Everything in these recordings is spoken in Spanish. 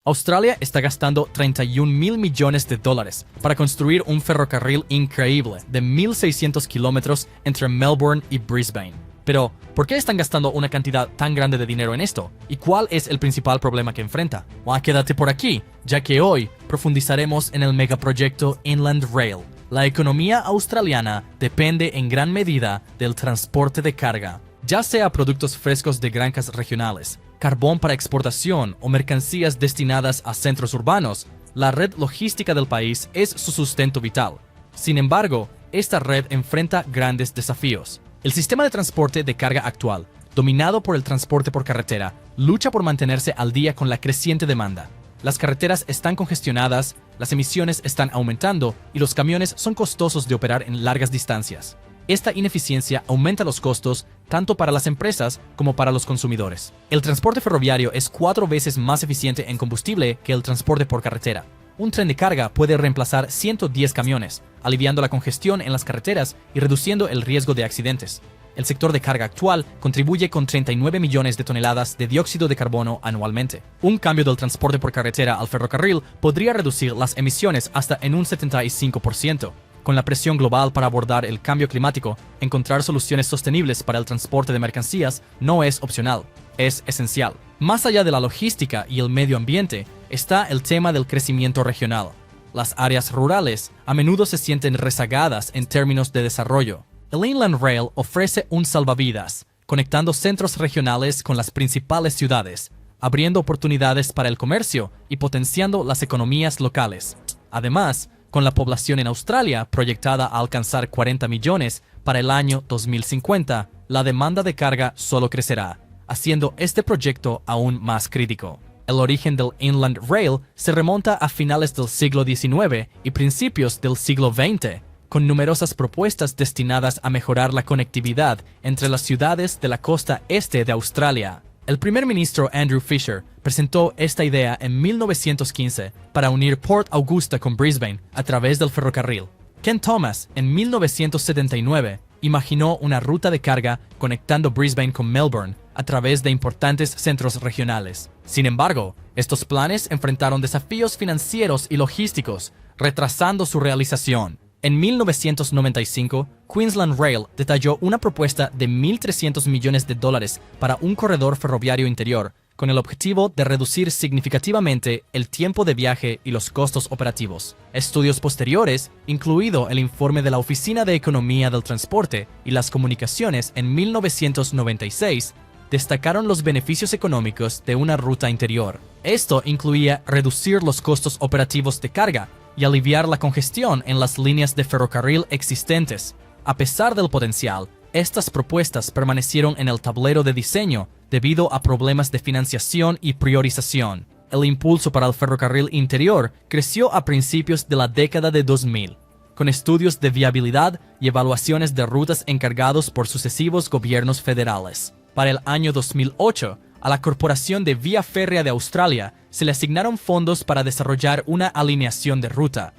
Australia está gastando 31.000 millones de dólares para construir un ferrocarril increíble de 1.600 kilómetros entre Melbourne y Brisbane. Pero, ¿por qué están gastando una cantidad tan grande de dinero en esto? ¿Y cuál es el principal problema que enfrenta? Quédate por aquí, ya que hoy profundizaremos en el megaproyecto Inland Rail. La economía australiana depende en gran medida del transporte de carga, ya sea productos frescos de granjas regionales, carbón para exportación o mercancías destinadas a centros urbanos. La red logística del país es su sustento vital. Sin embargo, esta red enfrenta grandes desafíos. El sistema de transporte de carga actual, dominado por el transporte por carretera, lucha por mantenerse al día con la creciente demanda. Las carreteras están congestionadas, las emisiones están aumentando y los camiones son costosos de operar en largas distancias. Esta ineficiencia aumenta los costos tanto para las empresas como para los consumidores. El transporte ferroviario es 4 veces más eficiente en combustible que el transporte por carretera. Un tren de carga puede reemplazar 110 camiones, aliviando la congestión en las carreteras y reduciendo el riesgo de accidentes. El sector de carga actual contribuye con 39 millones de toneladas de dióxido de carbono anualmente. Un cambio del transporte por carretera al ferrocarril podría reducir las emisiones hasta en un 75%. Con la presión global para abordar el cambio climático, encontrar soluciones sostenibles para el transporte de mercancías no es opcional, es esencial. Más allá de la logística y el medio ambiente, está el tema del crecimiento regional. Las áreas rurales a menudo se sienten rezagadas en términos de desarrollo. El Inland Rail ofrece un salvavidas, conectando centros regionales con las principales ciudades, abriendo oportunidades para el comercio y potenciando las economías locales. Además, con la población en Australia proyectada a alcanzar 40 millones para el año 2050, la demanda de carga solo crecerá, haciendo este proyecto aún más crítico. El origen del Inland Rail se remonta a finales del siglo XIX y principios del siglo XX, con numerosas propuestas destinadas a mejorar la conectividad entre las ciudades de la costa este de Australia. El primer ministro Andrew Fisher presentó esta idea en 1915 para unir Port Augusta con Brisbane a través del ferrocarril. Ken Thomas, en 1979, imaginó una ruta de carga conectando Brisbane con Melbourne a través de importantes centros regionales. Sin embargo, estos planes enfrentaron desafíos financieros y logísticos, retrasando su realización. En 1995, Queensland Rail detalló una propuesta de 1.300 millones de dólares para un corredor ferroviario interior, con el objetivo de reducir significativamente el tiempo de viaje y los costos operativos. Estudios posteriores, incluido el informe de la Oficina de Economía del Transporte y las Comunicaciones en 1996, destacaron los beneficios económicos de una ruta interior. Esto incluía reducir los costos operativos de carga y aliviar la congestión en las líneas de ferrocarril existentes. A pesar del potencial, estas propuestas permanecieron en el tablero de diseño debido a problemas de financiación y priorización. El impulso para el ferrocarril interior creció a principios de la década de 2000, con estudios de viabilidad y evaluaciones de rutas encargados por sucesivos gobiernos federales. Para el año 2008, a la Corporación de Vía Férrea de Australia se le asignaron fondos para desarrollar una alineación de ruta.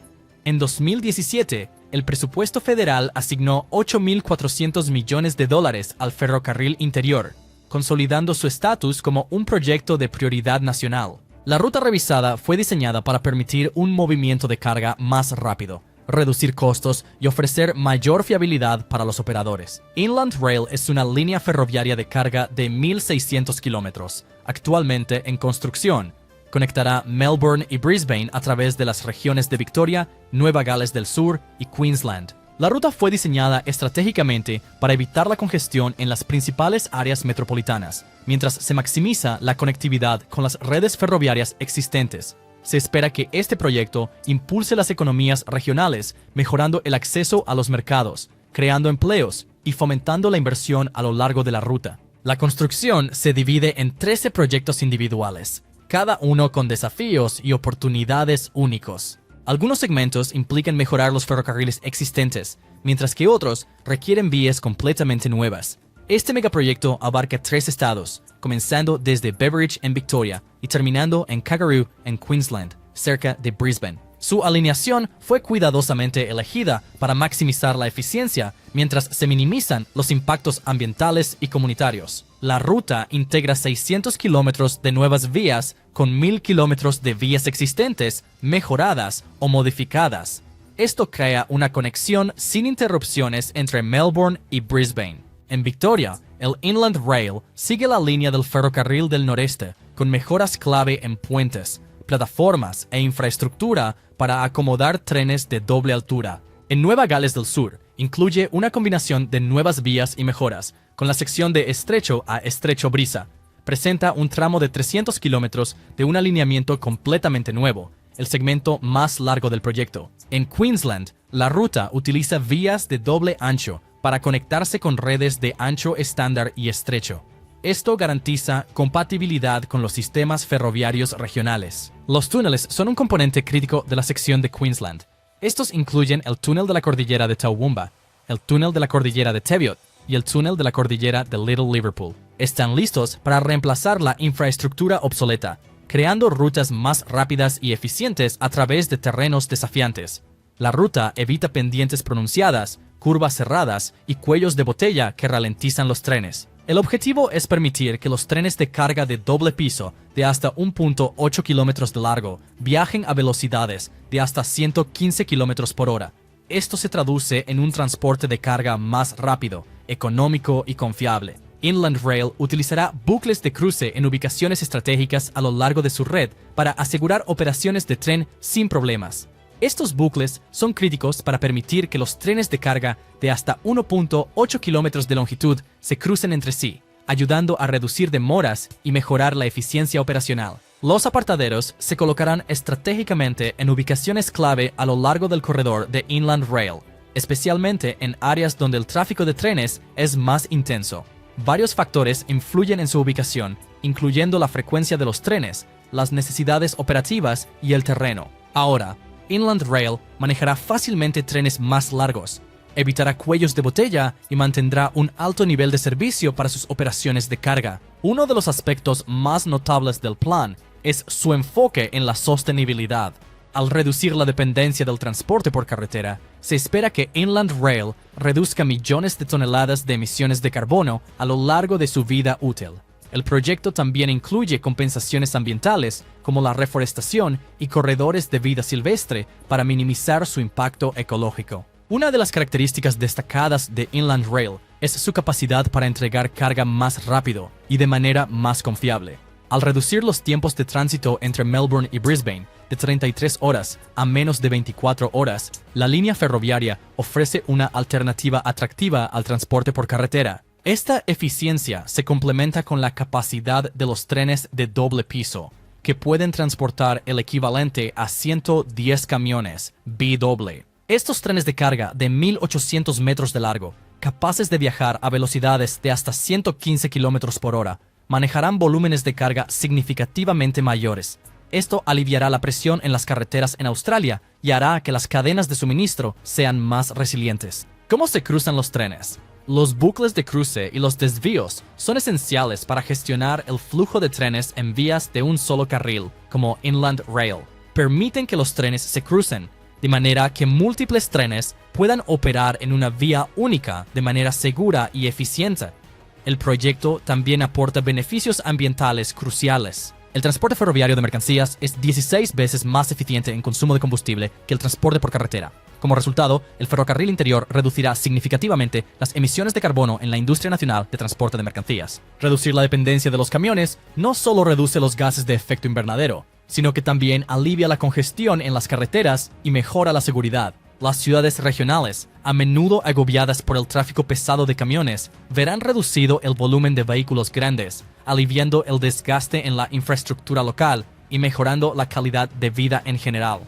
En 2017, el presupuesto federal asignó 8.400 millones de dólares al ferrocarril interior, consolidando su estatus como un proyecto de prioridad nacional. La ruta revisada fue diseñada para permitir un movimiento de carga más rápido, reducir costos y ofrecer mayor fiabilidad para los operadores. Inland Rail es una línea ferroviaria de carga de 1.600 kilómetros, actualmente en construcción. Conectará Melbourne y Brisbane a través de las regiones de Victoria, Nueva Gales del Sur y Queensland. La ruta fue diseñada estratégicamente para evitar la congestión en las principales áreas metropolitanas, mientras se maximiza la conectividad con las redes ferroviarias existentes. Se espera que este proyecto impulse las economías regionales, mejorando el acceso a los mercados, creando empleos y fomentando la inversión a lo largo de la ruta. La construcción se divide en 13 proyectos individuales, cada uno con desafíos y oportunidades únicos. Algunos segmentos implican mejorar los ferrocarriles existentes, mientras que otros requieren vías completamente nuevas. Este megaproyecto abarca 3 estados, comenzando desde Beveridge en Victoria y terminando en Kangaroo en Queensland, cerca de Brisbane. Su alineación fue cuidadosamente elegida para maximizar la eficiencia mientras se minimizan los impactos ambientales y comunitarios. La ruta integra 600 kilómetros de nuevas vías con 1000 kilómetros de vías existentes, mejoradas o modificadas. Esto crea una conexión sin interrupciones entre Melbourne y Brisbane. En Victoria, el Inland Rail sigue la línea del ferrocarril del noreste, con mejoras clave en puentes, plataformas e infraestructura para acomodar trenes de doble altura. En Nueva Gales del Sur, incluye una combinación de nuevas vías y mejoras, con la sección de estrecho a estrecho Brisa. Presenta un tramo de 300 kilómetros de un alineamiento completamente nuevo, el segmento más largo del proyecto. En Queensland, la ruta utiliza vías de doble ancho para conectarse con redes de ancho estándar y estrecho. Esto garantiza compatibilidad con los sistemas ferroviarios regionales. Los túneles son un componente crítico de la sección de Queensland. Estos incluyen el túnel de la cordillera de Toowoomba, el túnel de la cordillera de Teviot y el túnel de la cordillera de Little Liverpool. Están listos para reemplazar la infraestructura obsoleta, creando rutas más rápidas y eficientes a través de terrenos desafiantes. La ruta evita pendientes pronunciadas, curvas cerradas y cuellos de botella que ralentizan los trenes. El objetivo es permitir que los trenes de carga de doble piso de hasta 1.8 kilómetros de largo viajen a velocidades de hasta 115 kilómetros por hora. Esto se traduce en un transporte de carga más rápido, económico y confiable. Inland Rail utilizará bucles de cruce en ubicaciones estratégicas a lo largo de su red para asegurar operaciones de tren sin problemas. Estos bucles son críticos para permitir que los trenes de carga de hasta 1.8 kilómetros de longitud se crucen entre sí, ayudando a reducir demoras y mejorar la eficiencia operacional. Los apartaderos se colocarán estratégicamente en ubicaciones clave a lo largo del corredor de Inland Rail, especialmente en áreas donde el tráfico de trenes es más intenso. Varios factores influyen en su ubicación, incluyendo la frecuencia de los trenes, las necesidades operativas y el terreno. Ahora, Inland Rail manejará fácilmente trenes más largos, evitará cuellos de botella y mantendrá un alto nivel de servicio para sus operaciones de carga. Uno de los aspectos más notables del plan es su enfoque en la sostenibilidad. Al reducir la dependencia del transporte por carretera, se espera que Inland Rail reduzca millones de toneladas de emisiones de carbono a lo largo de su vida útil. El proyecto también incluye compensaciones ambientales, como la reforestación y corredores de vida silvestre para minimizar su impacto ecológico. Una de las características destacadas de Inland Rail es su capacidad para entregar carga más rápido y de manera más confiable. Al reducir los tiempos de tránsito entre Melbourne y Brisbane de 33 horas a menos de 24 horas, la línea ferroviaria ofrece una alternativa atractiva al transporte por carretera. Esta eficiencia se complementa con la capacidad de los trenes de doble piso, que pueden transportar el equivalente a 110 camiones bidoble. Estos trenes de carga de 1.800 metros de largo, capaces de viajar a velocidades de hasta 115 kilómetros por hora, manejarán volúmenes de carga significativamente mayores. Esto aliviará la presión en las carreteras en Australia y hará que las cadenas de suministro sean más resilientes. ¿Cómo se cruzan los trenes? Los bucles de cruce y los desvíos son esenciales para gestionar el flujo de trenes en vías de un solo carril, como Inland Rail. Permiten que los trenes se crucen, de manera que múltiples trenes puedan operar en una vía única de manera segura y eficiente. El proyecto también aporta beneficios ambientales cruciales. El transporte ferroviario de mercancías es 16 veces más eficiente en consumo de combustible que el transporte por carretera. Como resultado, el ferrocarril interior reducirá significativamente las emisiones de carbono en la industria nacional de transporte de mercancías. Reducir la dependencia de los camiones no solo reduce los gases de efecto invernadero, sino que también alivia la congestión en las carreteras y mejora la seguridad. Las ciudades regionales, a menudo agobiadas por el tráfico pesado de camiones, verán reducido el volumen de vehículos grandes, aliviando el desgaste en la infraestructura local y mejorando la calidad de vida en general.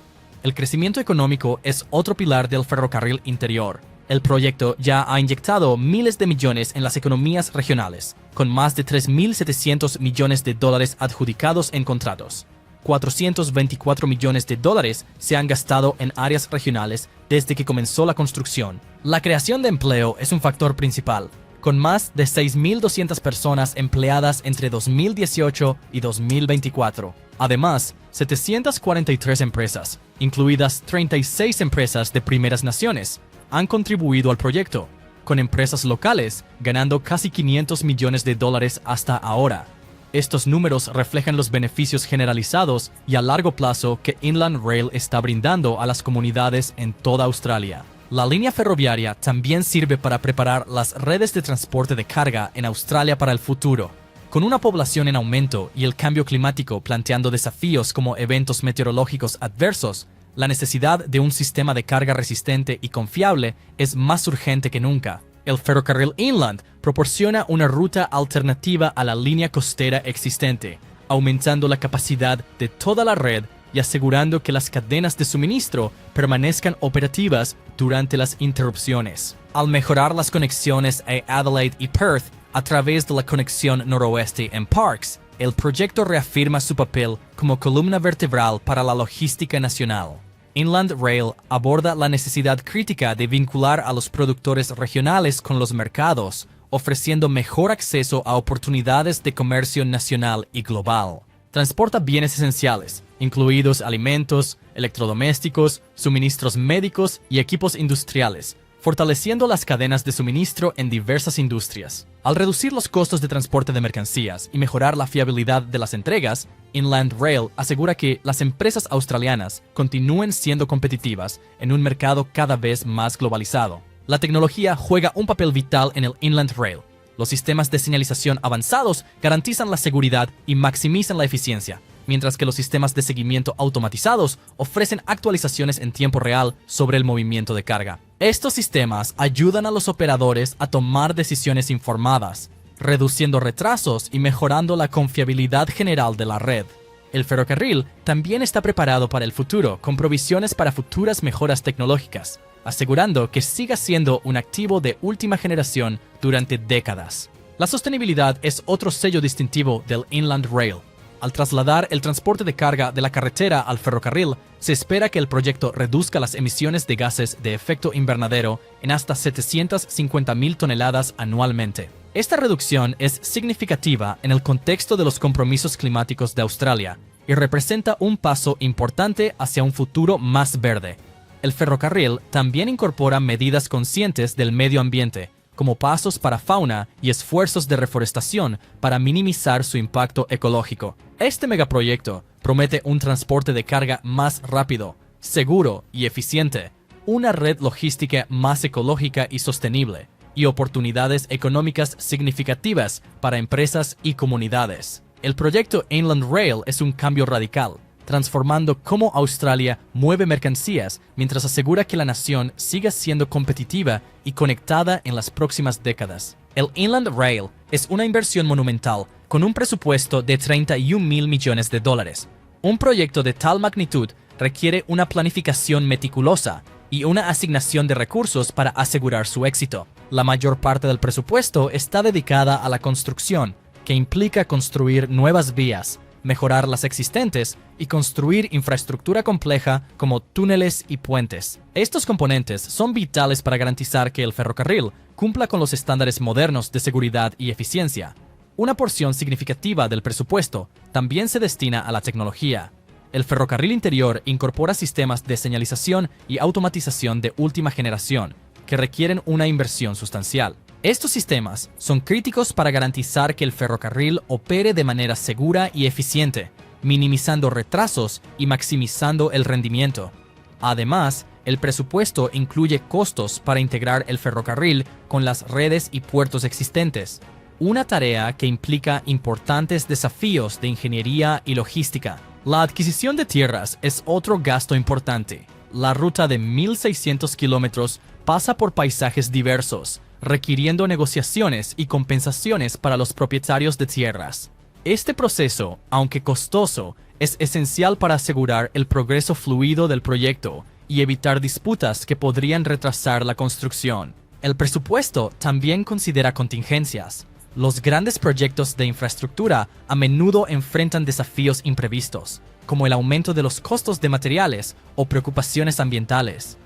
El crecimiento económico es otro pilar del ferrocarril interior. El proyecto ya ha inyectado miles de millones en las economías regionales, con más de 3.700 millones de dólares adjudicados en contratos. 424 millones de dólares se han gastado en áreas regionales desde que comenzó la construcción. La creación de empleo es un factor principal, con más de 6.200 personas empleadas entre 2018 y 2024. Además, 743 empresas, incluidas 36 empresas de primeras naciones, han contribuido al proyecto, con empresas locales, ganando casi $500 millones hasta ahora. Estos números reflejan los beneficios generalizados y a largo plazo que Inland Rail está brindando a las comunidades en toda Australia. La línea ferroviaria también sirve para preparar las redes de transporte de carga en Australia para el futuro. Con una población en aumento y el cambio climático planteando desafíos como eventos meteorológicos adversos, la necesidad de un sistema de carga resistente y confiable es más urgente que nunca. El ferrocarril Inland proporciona una ruta alternativa a la línea costera existente, aumentando la capacidad de toda la red y asegurando que las cadenas de suministro permanezcan operativas durante las interrupciones. Al mejorar las conexiones a Adelaide y Perth a través de la conexión noroeste en Parkes, el proyecto reafirma su papel como columna vertebral para la logística nacional. Inland Rail aborda la necesidad crítica de vincular a los productores regionales con los mercados, ofreciendo mejor acceso a oportunidades de comercio nacional y global. Transporta bienes esenciales, incluidos alimentos, electrodomésticos, suministros médicos y equipos industriales, fortaleciendo las cadenas de suministro en diversas industrias. Al reducir los costos de transporte de mercancías y mejorar la fiabilidad de las entregas, Inland Rail asegura que las empresas australianas continúen siendo competitivas en un mercado cada vez más globalizado. La tecnología juega un papel vital en el Inland Rail. Los sistemas de señalización avanzados garantizan la seguridad y maximizan la eficiencia, mientras que los sistemas de seguimiento automatizados ofrecen actualizaciones en tiempo real sobre el movimiento de carga. Estos sistemas ayudan a los operadores a tomar decisiones informadas, reduciendo retrasos y mejorando la confiabilidad general de la red. El ferrocarril también está preparado para el futuro con provisiones para futuras mejoras tecnológicas, asegurando que siga siendo un activo de última generación durante décadas. La sostenibilidad es otro sello distintivo del Inland Rail. Al trasladar el transporte de carga de la carretera al ferrocarril, se espera que el proyecto reduzca las emisiones de gases de efecto invernadero en hasta 750,000 toneladas anualmente. Esta reducción es significativa en el contexto de los compromisos climáticos de Australia y representa un paso importante hacia un futuro más verde. El ferrocarril también incorpora medidas conscientes del medio ambiente, como pasos para fauna y esfuerzos de reforestación para minimizar su impacto ecológico. Este megaproyecto promete un transporte de carga más rápido, seguro y eficiente, una red logística más ecológica y sostenible, y oportunidades económicas significativas para empresas y comunidades. El proyecto Inland Rail es un cambio radical, transformando cómo Australia mueve mercancías mientras asegura que la nación siga siendo competitiva y conectada en las próximas décadas. El Inland Rail es una inversión monumental con un presupuesto de $31,000 millones. Un proyecto de tal magnitud requiere una planificación meticulosa y una asignación de recursos para asegurar su éxito. La mayor parte del presupuesto está dedicada a la construcción, que implica construir nuevas vías, mejorar las existentes y construir infraestructura compleja como túneles y puentes. Estos componentes son vitales para garantizar que el ferrocarril cumpla con los estándares modernos de seguridad y eficiencia. Una porción significativa del presupuesto también se destina a la tecnología. El ferrocarril interior incorpora sistemas de señalización y automatización de última generación, que requieren una inversión sustancial. Estos sistemas son críticos para garantizar que el ferrocarril opere de manera segura y eficiente, minimizando retrasos y maximizando el rendimiento. Además, el presupuesto incluye costos para integrar el ferrocarril con las redes y puertos existentes, una tarea que implica importantes desafíos de ingeniería y logística. La adquisición de tierras es otro gasto importante. La ruta de 1,600 kilómetros pasa por paisajes diversos, requiriendo negociaciones y compensaciones para los propietarios de tierras. Este proceso, aunque costoso, es esencial para asegurar el progreso fluido del proyecto y evitar disputas que podrían retrasar la construcción. El presupuesto también considera contingencias. Los grandes proyectos de infraestructura a menudo enfrentan desafíos imprevistos, como el aumento de los costos de materiales o preocupaciones ambientales.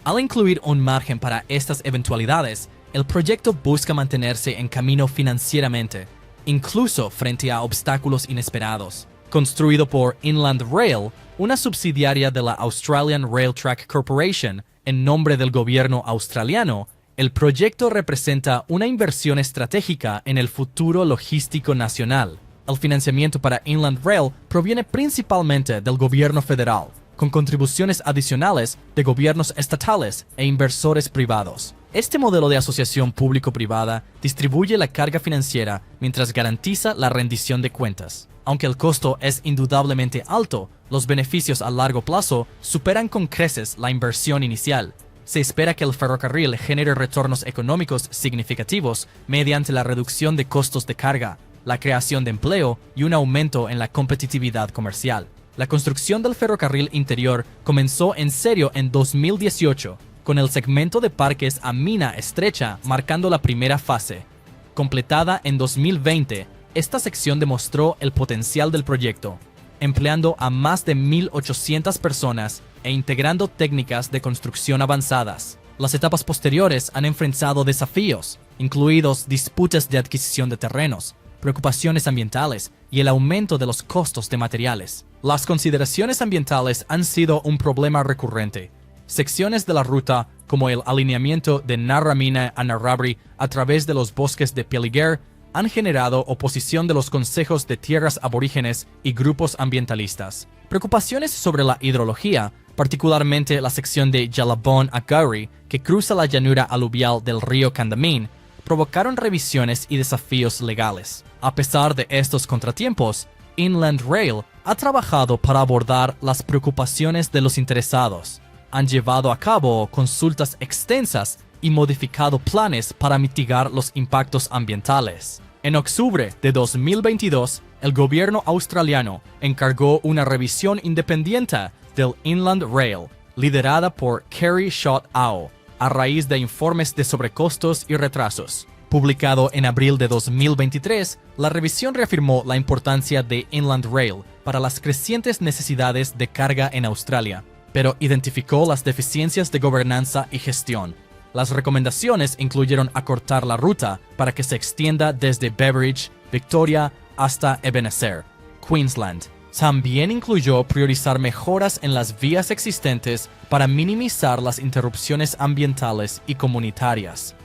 Al incluir un margen para estas eventualidades, el proyecto busca mantenerse en camino financieramente, incluso frente a obstáculos inesperados. Construido por Inland Rail, una subsidiaria de la Australian Rail Track Corporation, en nombre del gobierno australiano, El proyecto representa una inversión estratégica en el futuro logístico nacional. El financiamiento para Inland Rail proviene principalmente del gobierno federal, con contribuciones adicionales de gobiernos estatales e inversores privados. Este modelo de asociación público-privada distribuye la carga financiera mientras garantiza la rendición de cuentas. Aunque el costo es indudablemente alto, los beneficios a largo plazo superan con creces la inversión inicial. Se espera que el ferrocarril genere retornos económicos significativos mediante la reducción de costos de carga, la creación de empleo y un aumento en la competitividad comercial. La construcción del ferrocarril interior comenzó en serio en 2018, con el segmento de Parques a Mina Estrecha marcando la primera fase. Completada en 2020, esta sección demostró el potencial del proyecto, empleando a más de 1.800 personas e integrando técnicas de construcción avanzadas. Las etapas posteriores han enfrentado desafíos, incluidos disputas de adquisición de terrenos, preocupaciones ambientales y el aumento de los costos de materiales. Las consideraciones ambientales han sido un problema recurrente. Secciones de la ruta, como el alineamiento de Narromina a Narrabri a través de los bosques de Peliguer, han generado oposición de los consejos de tierras aborígenes y grupos ambientalistas. Preocupaciones sobre la hidrología, particularmente la sección de Jalabón a Gowrie, que cruza la llanura aluvial del río Condamine, provocaron revisiones y desafíos legales. A pesar de estos contratiempos, Inland Rail ha trabajado para abordar las preocupaciones de los interesados. Han llevado a cabo consultas extensas y modificado planes para mitigar los impactos ambientales. En octubre de 2022, el gobierno australiano encargó una revisión independiente del Inland Rail, liderada por Kerry Schott Ao, a raíz de informes de sobrecostos y retrasos. Publicado en abril de 2023, la revisión reafirmó la importancia de Inland Rail para las crecientes necesidades de carga en Australia, pero identificó las deficiencias de gobernanza y gestión. Las recomendaciones incluyeron acortar la ruta para que se extienda desde Beveridge, Victoria, hasta Ebenezer, Queensland. También incluyó priorizar mejoras en las vías existentes para minimizar las interrupciones ambientales y comunitarias.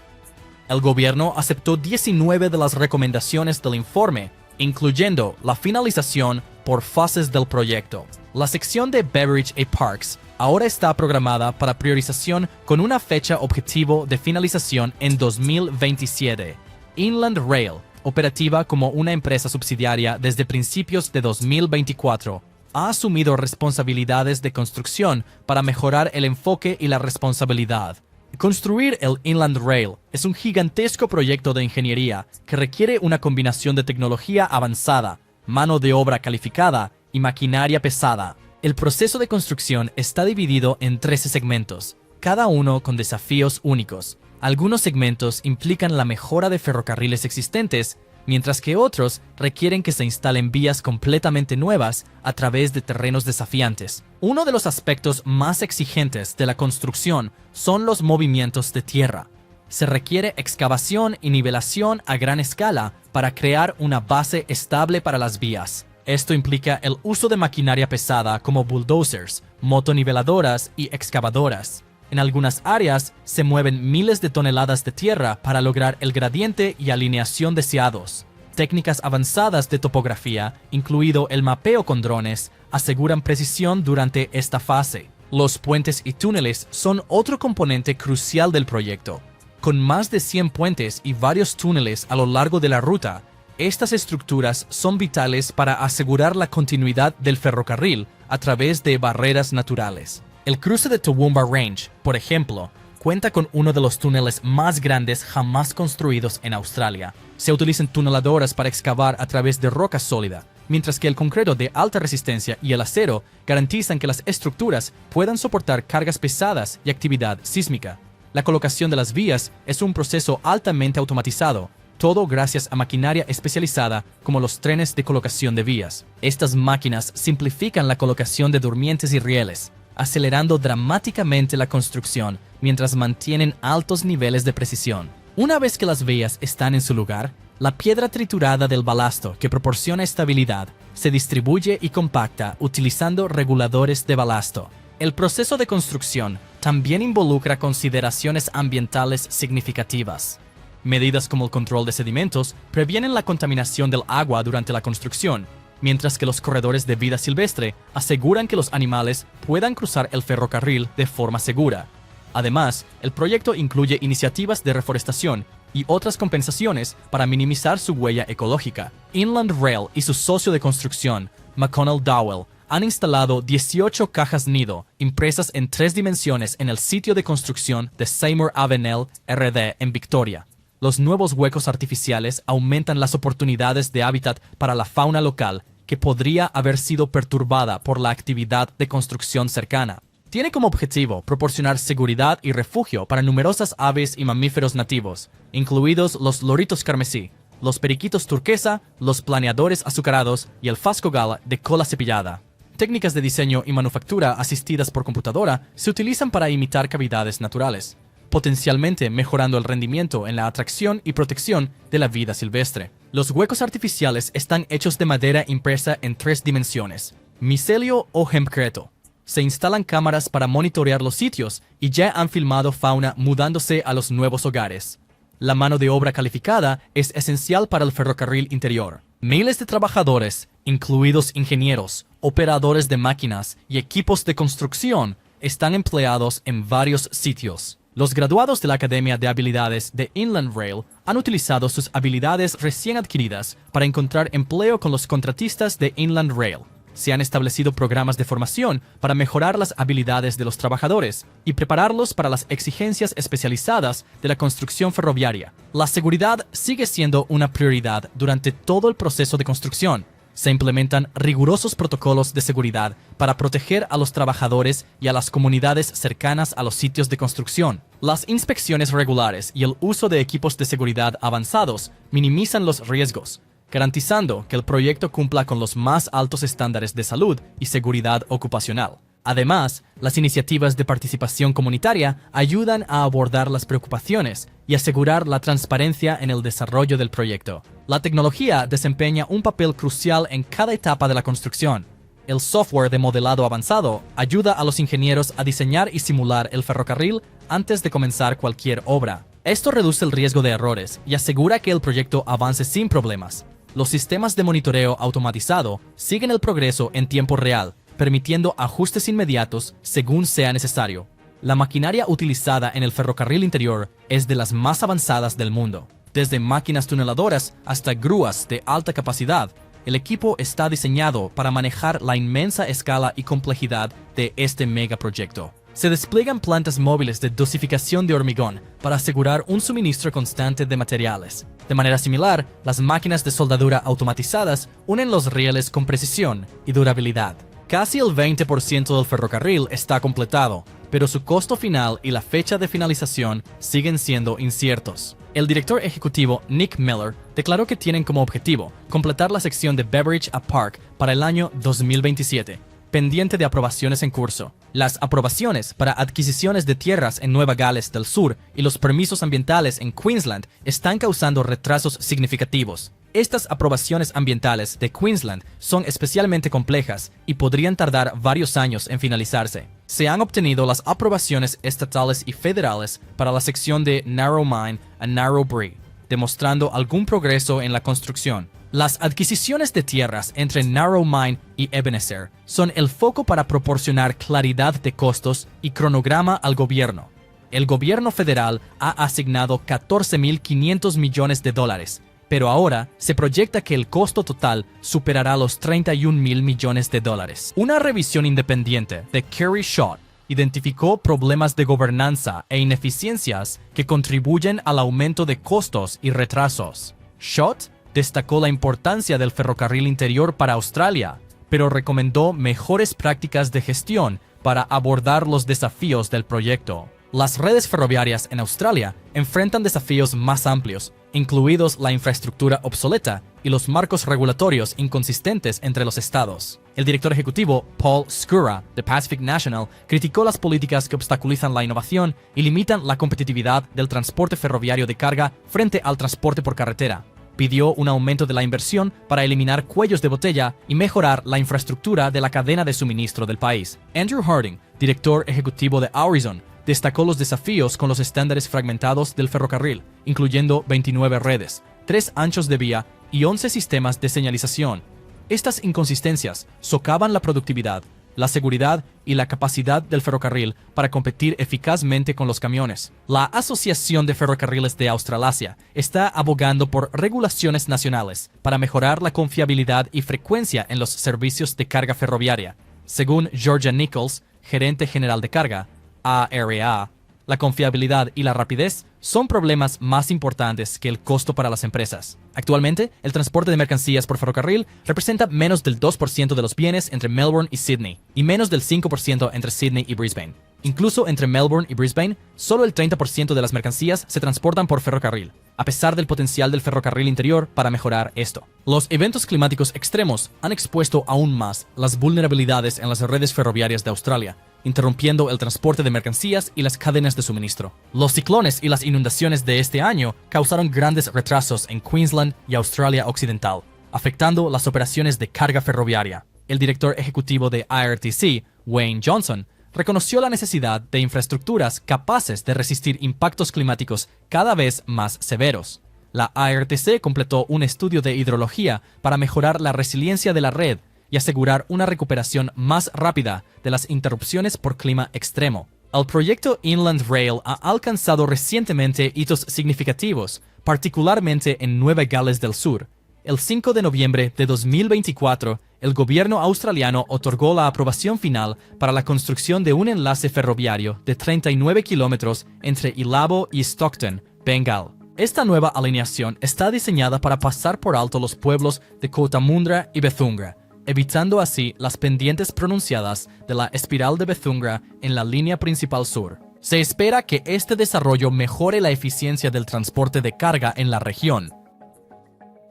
El gobierno aceptó 19 de las recomendaciones del informe, incluyendo la finalización por fases del proyecto. La sección de Beveridge a Parks ahora está programada para priorización con una fecha objetivo de finalización en 2027. Inland Rail, operativa como una empresa subsidiaria desde principios de 2024, ha asumido responsabilidades de construcción para mejorar el enfoque y la responsabilidad. Construir el Inland Rail es un gigantesco proyecto de ingeniería que requiere una combinación de tecnología avanzada, mano de obra calificada y maquinaria pesada. El proceso de construcción está dividido en 13 segmentos, cada uno con desafíos únicos. Algunos segmentos implican la mejora de ferrocarriles existentes, mientras que otros requieren que se instalen vías completamente nuevas a través de terrenos desafiantes. Uno de los aspectos más exigentes de la construcción son los movimientos de tierra. Se requiere excavación y nivelación a gran escala para crear una base estable para las vías. Esto implica el uso de maquinaria pesada como bulldozers, motoniveladoras y excavadoras. En algunas áreas se mueven miles de toneladas de tierra para lograr el gradiente y alineación deseados. Técnicas avanzadas de topografía, incluido el mapeo con drones, aseguran precisión durante esta fase. Los puentes y túneles son otro componente crucial del proyecto. Con más de 100 puentes y varios túneles a lo largo de la ruta, estas estructuras son vitales para asegurar la continuidad del ferrocarril a través de barreras naturales. El cruce de Toowoomba Range, por ejemplo, cuenta con uno de los túneles más grandes jamás construidos en Australia. Se utilizan tuneladoras para excavar a través de roca sólida, mientras que el concreto de alta resistencia y el acero garantizan que las estructuras puedan soportar cargas pesadas y actividad sísmica. La colocación de las vías es un proceso altamente automatizado, todo gracias a maquinaria especializada como los trenes de colocación de vías. Estas máquinas simplifican la colocación de durmientes y rieles, acelerando dramáticamente la construcción mientras mantienen altos niveles de precisión. Una vez que las vías están en su lugar, la piedra triturada del balasto que proporciona estabilidad se distribuye y compacta utilizando reguladores de balasto. El proceso de construcción también involucra consideraciones ambientales significativas. Medidas como el control de sedimentos previenen la contaminación del agua durante la construcción, mientras que los corredores de vida silvestre aseguran que los animales puedan cruzar el ferrocarril de forma segura. Además, el proyecto incluye iniciativas de reforestación y otras compensaciones para minimizar su huella ecológica. Inland Rail y su socio de construcción, McConnell Dowell, han instalado 18 cajas nido impresas en 3 dimensiones en el sitio de construcción de Seymour Avenel RD en Victoria. Los nuevos huecos artificiales aumentan las oportunidades de hábitat para la fauna local que podría haber sido perturbada por la actividad de construcción cercana. Tiene como objetivo proporcionar seguridad y refugio para numerosas aves y mamíferos nativos, incluidos los loritos carmesí, los periquitos turquesa, los planeadores azucarados y el phascogal de cola cepillada. Técnicas de diseño y manufactura asistidas por computadora se utilizan para imitar cavidades naturales, potencialmente mejorando el rendimiento en la atracción y protección de la vida silvestre. Los huecos artificiales están hechos de madera impresa en 3 dimensiones, micelio o hempcreto. Se instalan cámaras para monitorear los sitios y ya han filmado fauna mudándose a los nuevos hogares. La mano de obra calificada es esencial para el ferrocarril interior. Miles de trabajadores, incluidos ingenieros, operadores de máquinas y equipos de construcción, están empleados en varios sitios. Los graduados de la Academia de Habilidades de Inland Rail han utilizado sus habilidades recién adquiridas para encontrar empleo con los contratistas de Inland Rail. Se han establecido programas de formación para mejorar las habilidades de los trabajadores y prepararlos para las exigencias especializadas de la construcción ferroviaria. La seguridad sigue siendo una prioridad durante todo el proceso de construcción. Se implementan rigurosos protocolos de seguridad para proteger a los trabajadores y a las comunidades cercanas a los sitios de construcción. Las inspecciones regulares y el uso de equipos de seguridad avanzados minimizan los riesgos, garantizando que el proyecto cumpla con los más altos estándares de salud y seguridad ocupacional. Además, las iniciativas de participación comunitaria ayudan a abordar las preocupaciones y asegurar la transparencia en el desarrollo del proyecto. La tecnología desempeña un papel crucial en cada etapa de la construcción. El software de modelado avanzado ayuda a los ingenieros a diseñar y simular el ferrocarril antes de comenzar cualquier obra. Esto reduce el riesgo de errores y asegura que el proyecto avance sin problemas. Los sistemas de monitoreo automatizado siguen el progreso en tiempo real, permitiendo ajustes inmediatos según sea necesario. La maquinaria utilizada en el ferrocarril interior es de las más avanzadas del mundo. Desde máquinas tuneladoras hasta grúas de alta capacidad, el equipo está diseñado para manejar la inmensa escala y complejidad de este megaproyecto. Se despliegan plantas móviles de dosificación de hormigón para asegurar un suministro constante de materiales. De manera similar, las máquinas de soldadura automatizadas unen los rieles con precisión y durabilidad. Casi el 20% del ferrocarril está completado, pero su costo final y la fecha de finalización siguen siendo inciertos. El director ejecutivo Nick Miller declaró que tienen como objetivo completar la sección de Beveridge a Park para el año 2027, pendiente de aprobaciones en curso. Las aprobaciones para adquisiciones de tierras en Nueva Gales del Sur y los permisos ambientales en Queensland están causando retrasos significativos. Estas aprobaciones ambientales de Queensland son especialmente complejas y podrían tardar varios años en finalizarse. Se han obtenido las aprobaciones estatales y federales para la sección de Narromine a Narrowbury, demostrando algún progreso en la construcción. Las adquisiciones de tierras entre Narromine y Ebenezer son el foco para proporcionar claridad de costos y cronograma al gobierno. El gobierno federal ha asignado $14.500 millones, pero ahora se proyecta que el costo total superará los $31.000 millones. Una revisión independiente de Kerry Schott identificó problemas de gobernanza e ineficiencias que contribuyen al aumento de costos y retrasos. Schott destacó la importancia del ferrocarril interior para Australia, pero recomendó mejores prácticas de gestión para abordar los desafíos del proyecto. Las redes ferroviarias en Australia enfrentan desafíos más amplios, incluidos la infraestructura obsoleta y los marcos regulatorios inconsistentes entre los estados. El director ejecutivo Paul Skura de Pacific National criticó las políticas que obstaculizan la innovación y limitan la competitividad del transporte ferroviario de carga frente al transporte por carretera. Pidió un aumento de la inversión para eliminar cuellos de botella y mejorar la infraestructura de la cadena de suministro del país. Andrew Harding, director ejecutivo de Aurizon, destacó los desafíos con los estándares fragmentados del ferrocarril, incluyendo 29 redes, 3 anchos de vía y 11 sistemas de señalización. Estas inconsistencias socavan la productividad, la seguridad y la capacidad del ferrocarril para competir eficazmente con los camiones. La Asociación de Ferrocarriles de Australasia está abogando por regulaciones nacionales para mejorar la confiabilidad y frecuencia en los servicios de carga ferroviaria. Según Georgia Nichols, gerente general de carga, AREA, la confiabilidad y la rapidez son problemas más importantes que el costo para las empresas. Actualmente, el transporte de mercancías por ferrocarril representa menos del 2% de los bienes entre Melbourne y Sydney, y menos del 5% entre Sydney y Brisbane. Incluso entre Melbourne y Brisbane, solo el 30% de las mercancías se transportan por ferrocarril, a pesar del potencial del ferrocarril interior para mejorar esto. Los eventos climáticos extremos han expuesto aún más las vulnerabilidades en las redes ferroviarias de Australia, interrumpiendo el transporte de mercancías y las cadenas de suministro. Los ciclones y las inundaciones de este año causaron grandes retrasos en Queensland y Australia Occidental, afectando las operaciones de carga ferroviaria. El director ejecutivo de IRTC, Wayne Johnson, reconoció la necesidad de infraestructuras capaces de resistir impactos climáticos cada vez más severos. La IRTC completó un estudio de hidrología para mejorar la resiliencia de la red y asegurar una recuperación más rápida de las interrupciones por clima extremo. El proyecto Inland Rail ha alcanzado recientemente hitos significativos, particularmente en Nueva Gales del Sur. El 5 de noviembre de 2024, el gobierno australiano otorgó la aprobación final para la construcción de un enlace ferroviario de 39 kilómetros entre Ilabo y Stockton, Bengal. Esta nueva alineación está diseñada para pasar por alto los pueblos de Cootamundra y Bethungra, evitando así las pendientes pronunciadas de la espiral de Bethungra en la línea principal sur. Se espera que este desarrollo mejore la eficiencia del transporte de carga en la región.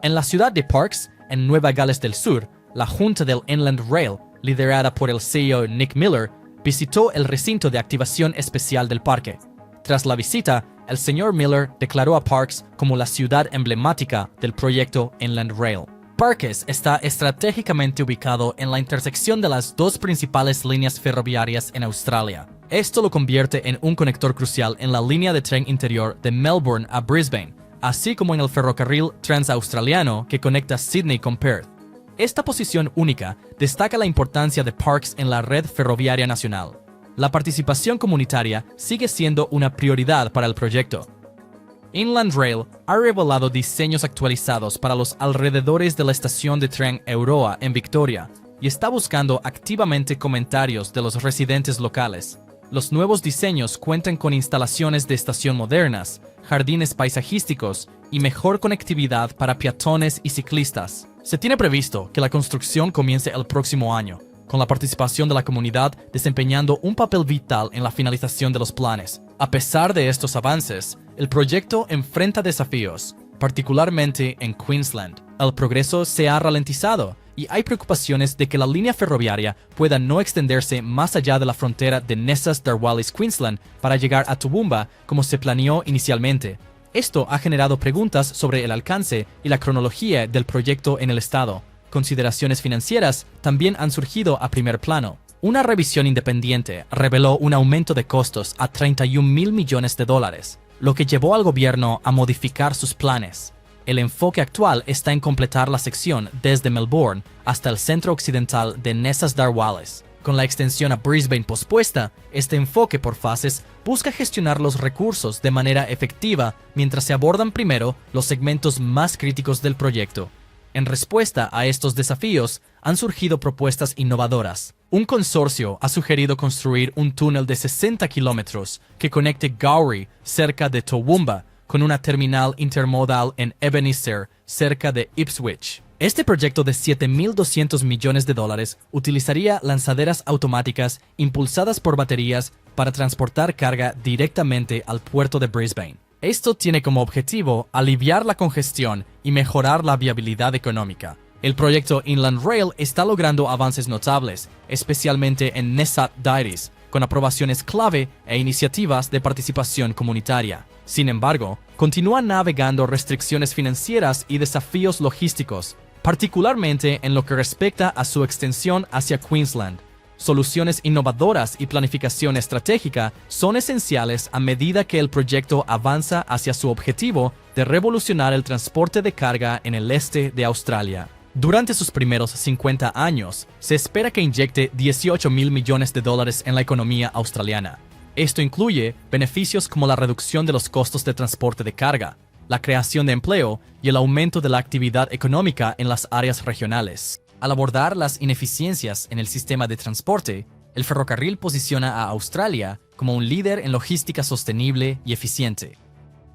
En la ciudad de Parkes, en Nueva Gales del Sur, la Junta del Inland Rail, liderada por el CEO Nick Miller, visitó el recinto de activación especial del parque. Tras la visita, el señor Miller declaró a Parkes como la ciudad emblemática del proyecto Inland Rail. Parkes está estratégicamente ubicado en la intersección de las dos principales líneas ferroviarias en Australia. Esto lo convierte en un conector crucial en la línea de tren interior de Melbourne a Brisbane, así como en el ferrocarril transaustraliano que conecta Sydney con Perth. Esta posición única destaca la importancia de Parkes en la red ferroviaria nacional. La participación comunitaria sigue siendo una prioridad para el proyecto. Inland Rail ha revelado diseños actualizados para los alrededores de la estación de tren Euroa en Victoria y está buscando activamente comentarios de los residentes locales. Los nuevos diseños cuentan con instalaciones de estación modernas, jardines paisajísticos y mejor conectividad para peatones y ciclistas. Se tiene previsto que la construcción comience el próximo año, con la participación de la comunidad desempeñando un papel vital en la finalización de los planes. A pesar de estos avances, el proyecto enfrenta desafíos, particularmente en Queensland. El progreso se ha ralentizado y hay preocupaciones de que la línea ferroviaria pueda no extenderse más allá de la frontera de Nessas-Darwallis, Queensland, para llegar a Toowoomba como se planeó inicialmente. Esto ha generado preguntas sobre el alcance y la cronología del proyecto en el estado. Consideraciones financieras también han surgido a primer plano. Una revisión independiente reveló un aumento de costos a $31,000 millones, lo que llevó al gobierno a modificar sus planes. El enfoque actual está en completar la sección desde Melbourne hasta el centro occidental de Nessas-Darwallis. Con la extensión a Brisbane pospuesta, este enfoque por fases busca gestionar los recursos de manera efectiva mientras se abordan primero los segmentos más críticos del proyecto. En respuesta a estos desafíos, han surgido propuestas innovadoras. Un consorcio ha sugerido construir un túnel de 60 kilómetros que conecte Gowrie, cerca de Toowoomba, con una terminal intermodal en Ebenezer, cerca de Ipswich. Este proyecto de $7,200 millones utilizaría lanzaderas automáticas impulsadas por baterías para transportar carga directamente al puerto de Brisbane. Esto tiene como objetivo aliviar la congestión y mejorar la viabilidad económica. El proyecto Inland Rail está logrando avances notables, especialmente en Nessat-Darwallis, con aprobaciones clave e iniciativas de participación comunitaria. Sin embargo, continúa navegando restricciones financieras y desafíos logísticos, particularmente en lo que respecta a su extensión hacia Queensland. Soluciones innovadoras y planificación estratégica son esenciales a medida que el proyecto avanza hacia su objetivo de revolucionar el transporte de carga en el este de Australia. Durante sus primeros 50 años, se espera que inyecte $18,000 millones en la economía australiana. Esto incluye beneficios como la reducción de los costos de transporte de carga, la creación de empleo y el aumento de la actividad económica en las áreas regionales. Al abordar las ineficiencias en el sistema de transporte, el ferrocarril posiciona a Australia como un líder en logística sostenible y eficiente.